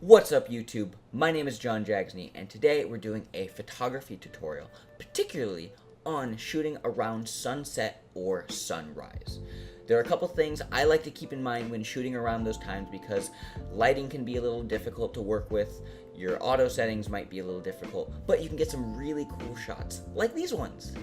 What's up YouTube? My name is John Jags, and today we're doing a photography tutorial, particularly on shooting around sunset or sunrise. There are a couple things I like to keep in mind when shooting around those times because lighting can be a little difficult to work with, your auto settings might be a little difficult, but you can get some really cool shots, like these ones.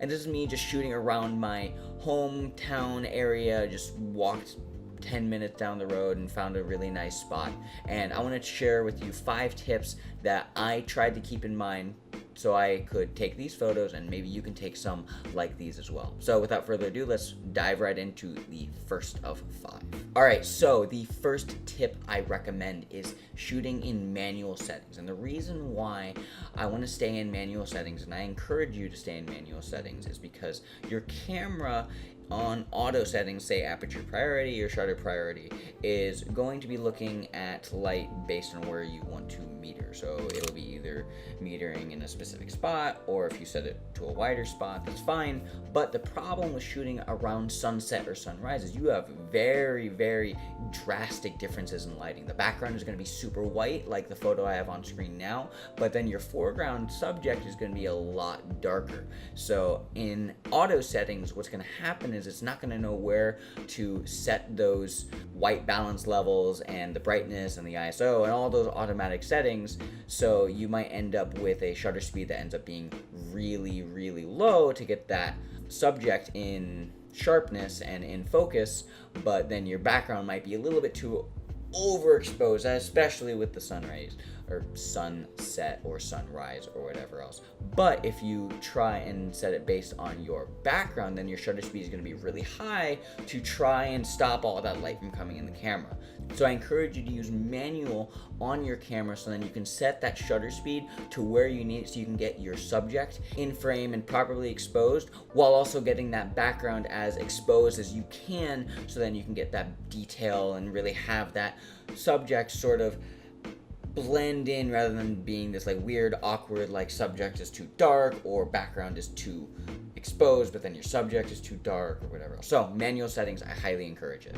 And this is me just shooting around my hometown area, just walked 10 minutes down the road and found a really nice spot. And I want to share with you 5 tips that I tried to keep in mind so I could take these photos and maybe you can take some like these as well. So without further ado, let's dive right into the first of 5. Alright, so the first tip I recommend is shooting in manual settings. And the reason why I want to stay in manual settings, and I encourage you to stay in manual settings, is because your camera on auto settings, say aperture priority or shutter priority, is going to be looking at light based on where you want to meter. So it'll be either metering in a specific spot, or if you set it to a wider spot, that's fine. But the problem with shooting around sunset or sunrise is you have very drastic differences in lighting. The background is going to be super white, like the photo I have on screen now, but then your foreground subject is going to be a lot darker. So in auto settings, what's going to happen is it's not going to know where to set those white balance levels and the brightness and the ISO and all those automatic settings. So you might end up with a shutter speed that ends up being really low to get that subject in sharpness and in focus, but then your background might be a little bit too overexposed, especially with the sun rays or sunset or sunrise or whatever else. But if you try and set it based on your background, then your shutter speed is going to be really high to try and stop all that light from coming in the camera. So I encourage you to use manual on your camera so then you can set that shutter speed to where you need it so you can get your subject in frame and properly exposed while also getting that background as exposed as you can, so then you can get that detail and really have that subject sort of blend in rather than being this like weird awkward like subject is too dark or background is too exposed but then your subject is too dark or whatever else. So manual settings, I highly encourage it.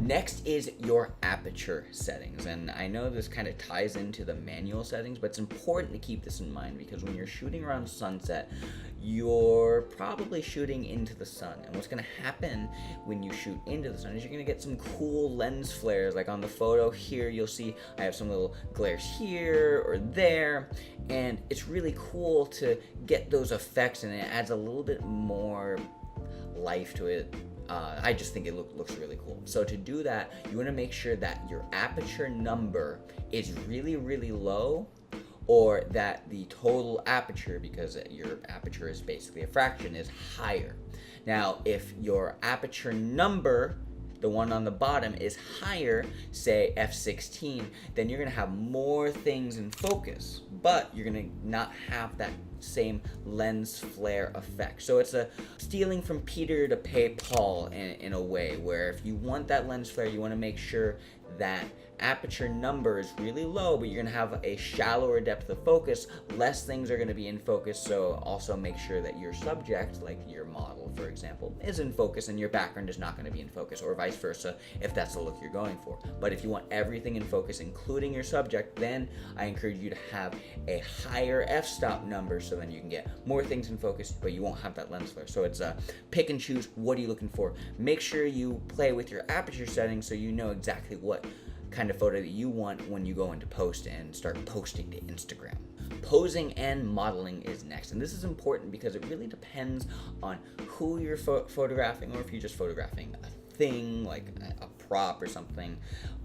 Next is your aperture settings, and I know this kind of ties into the manual settings, but it's important to keep this in mind because when you're shooting around sunset, you're probably shooting into the sun, and what's going to happen when you shoot into the sun is you're going to get some cool lens flares. Like on the photo here, you'll see I have some little glares here or there, and it's really cool to get those effects, and it adds a little bit more life to it. I just think it looks really cool. So to do that, you want to make sure that your aperture number is really low, or that the total aperture, because your aperture is basically a fraction, is higher. Now, if your aperture number, the one on the bottom, is higher, say f16, then you're going to have more things in focus, but you're going to not have that same lens flare effect. So it's a stealing from Peter to pay Paul in a way, where if you want that lens flare, you want to make sure that aperture number is really low, but you're going to have a shallower depth of focus, less things are going to be in focus. So also make sure that your subject, like your model for example, is in focus and your background is not going to be in focus, or vice versa if that's the look you're going for. But if you want everything in focus including your subject, then I encourage you to have a higher f-stop number, so then you can get more things in focus but you won't have that lens flare. So it's pick and choose, what are you looking for. Make sure you play with your aperture settings so you know exactly what kind of photo that you want when you go into post and start posting to Instagram. Posing and modeling is next, and this is important because it really depends on who you're photographing, or if you're just photographing a thing like a prop or something,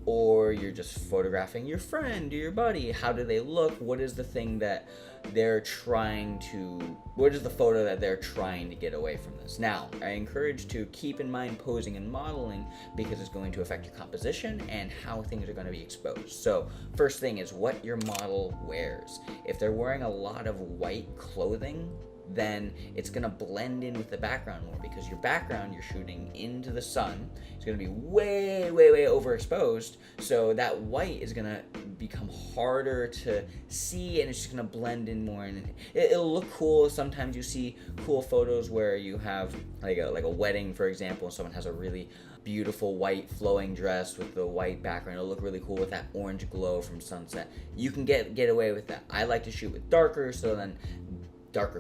or you're just photographing your friend or your buddy. How do they look? What is the thing that they're trying to, what is the photo that they're trying to get away from this? Now, I encourage to keep in mind posing and modeling because it's going to affect your composition and how things are going to be exposed. So first thing is what your model wears. If they're wearing a lot of white clothing, then it's going to blend in with the background more, because your background, you're shooting into the sun, it's going to be way overexposed, so that white is going to become harder to see and it's just going to blend in more, and it'll look cool. Sometimes you see cool photos where you have like a wedding, for example, and someone has a really beautiful white flowing dress with the white background. It'll look really cool with that orange glow from sunset. You can get away with that. I like to shoot with darker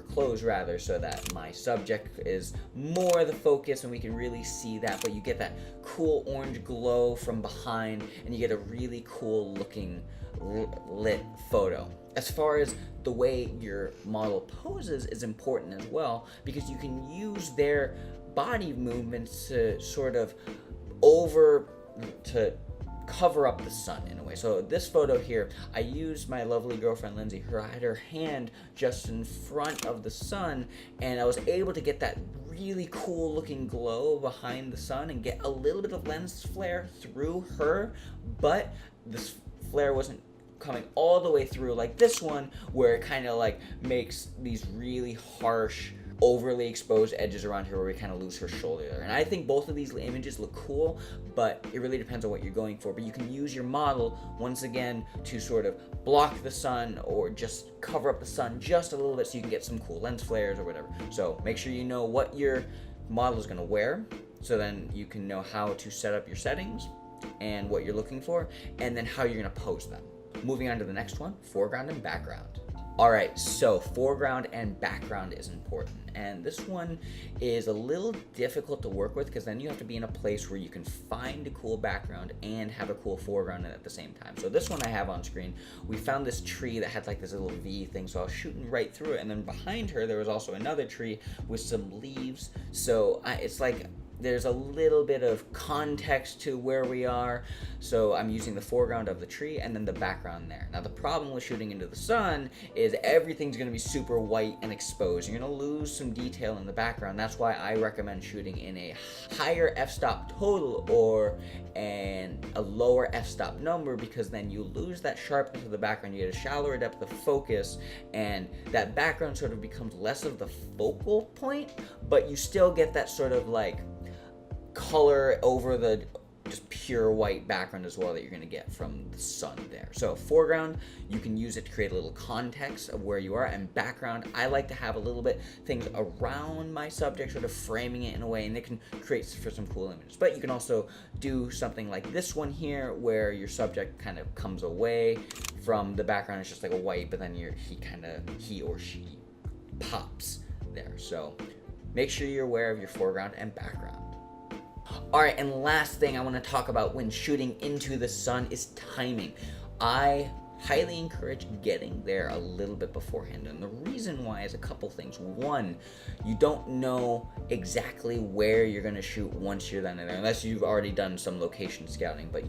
clothes rather, so that my subject is more the focus and we can really see that, but you get that cool orange glow from behind and you get a really cool looking lit photo. As far as the way your model poses is important as well, because you can use their body movements to sort of cover up the sun in a way. So this photo here, I used my lovely girlfriend Lindsay. I had her hand just in front of the sun, and I was able to get that really cool looking glow behind the sun and get a little bit of lens flare through her, but this flare wasn't coming all the way through like this one, where it kind of like makes these really harsh, overly exposed edges around here where we kind of lose her shoulder there. And I think both of these images look cool, but it really depends on what you're going for. But you can use your model once again to sort of block the sun or just cover up the sun just a little bit so you can get some cool lens flares or whatever. So make sure you know what your model is going to wear, so then you can know how to set up your settings and what you're looking for, and then how you're going to pose them. Moving on to the next one, foreground and background. Alright, so foreground and background is important, and this one is a little difficult to work with because then you have to be in a place where you can find a cool background and have a cool foreground at the same time. So this one I have on screen, we found this tree that had like this little V thing, so I was shooting right through it, and then behind her there was also another tree with some leaves, so it's like there's a little bit of context to where we are, so I'm using the foreground of the tree and then the background there. Now the problem with shooting into the sun is everything's going to be super white and exposed. You're going to lose some detail in the background. That's why I recommend shooting in a higher f-stop total or a lower f-stop number, because then you lose that sharpness of the background, you get a shallower depth of focus, and that background sort of becomes less of the focal point, but you still get that sort of like color over the just pure white background as well that you're going to get from the sun there. So foreground, you can use it to create a little context of where you are, and background, I like to have a little bit things around my subject, sort of framing it in a way, and it can create for some cool images. But you can also do something like this one here, where your subject kind of comes away from the background. It's just like a white, but then he or she pops there. So make sure you're aware of your foreground and background. Alright, and last thing I want to talk about when shooting into the sun is timing. I highly encourage getting there a little bit beforehand, and the reason why is a couple things. One, you don't know exactly where you're going to shoot once you're then there, unless you've already done some location scouting, but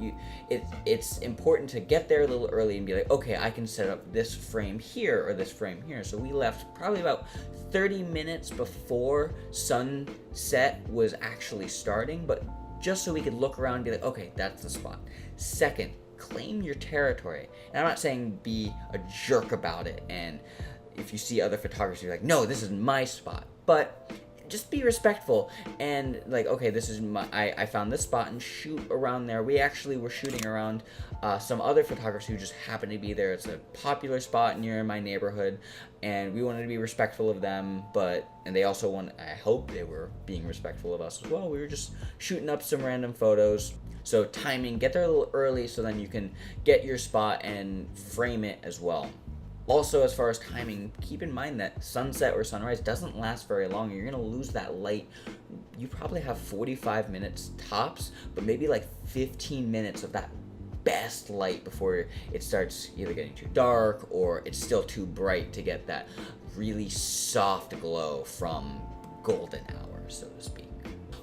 it's important to get there a little early and be like, okay, I can set up this frame here or this frame here. So we left probably about 30 minutes before sunset was actually starting, but just so we could look around and be like, okay, that's the spot. Second, claim your territory. And I'm not saying be a jerk about it, and if you see other photographers, you're like, no, this is my spot. But just be respectful and like, okay, this is I found this spot and shoot around there. We actually were shooting around some other photographers who just happened to be there. It's a popular spot near my neighborhood, and we wanted to be respectful of them, and they also I hope they were being respectful of us as well. We were just shooting up some random photos. So timing, get there a little early so then you can get your spot and frame it as well. Also, as far as timing, keep in mind that sunset or sunrise doesn't last very long. You're going to lose that light. You probably have 45 minutes tops, but maybe like 15 minutes of that best light before it starts either getting too dark or it's still too bright to get that really soft glow from golden hour, so to speak.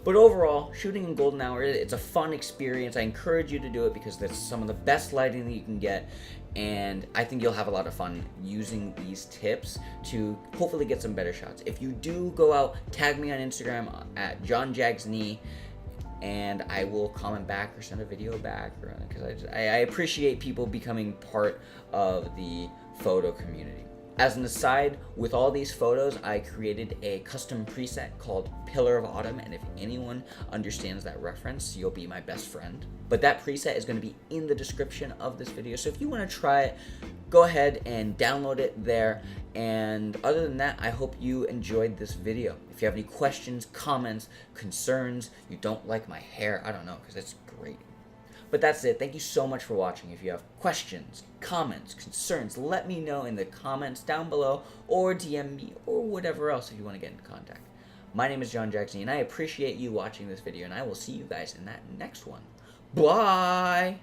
But overall, shooting in golden hour, it's a fun experience. I encourage you to do it because that's some of the best lighting that you can get, and I think you'll have a lot of fun using these tips to hopefully get some better shots. If you do go out, tag me on Instagram at JohnJagsKnee, and I will comment back or send a video back, because I appreciate people becoming part of the photo community. As an aside, with all these photos, I created a custom preset called Pillar of Autumn, and if anyone understands that reference, you'll be my best friend. But that preset is going to be in the description of this video, so if you want to try it, go ahead and download it there. And other than that, I hope you enjoyed this video. If you have any questions, comments, concerns, you don't like my hair, I don't know, because it's great. But that's it. Thank you so much for watching. If you have questions, comments, concerns, let me know in the comments down below, or DM me, or whatever else if you want to get in contact. My name is John Jackson, and I appreciate you watching this video, and I will see you guys in that next one. Bye!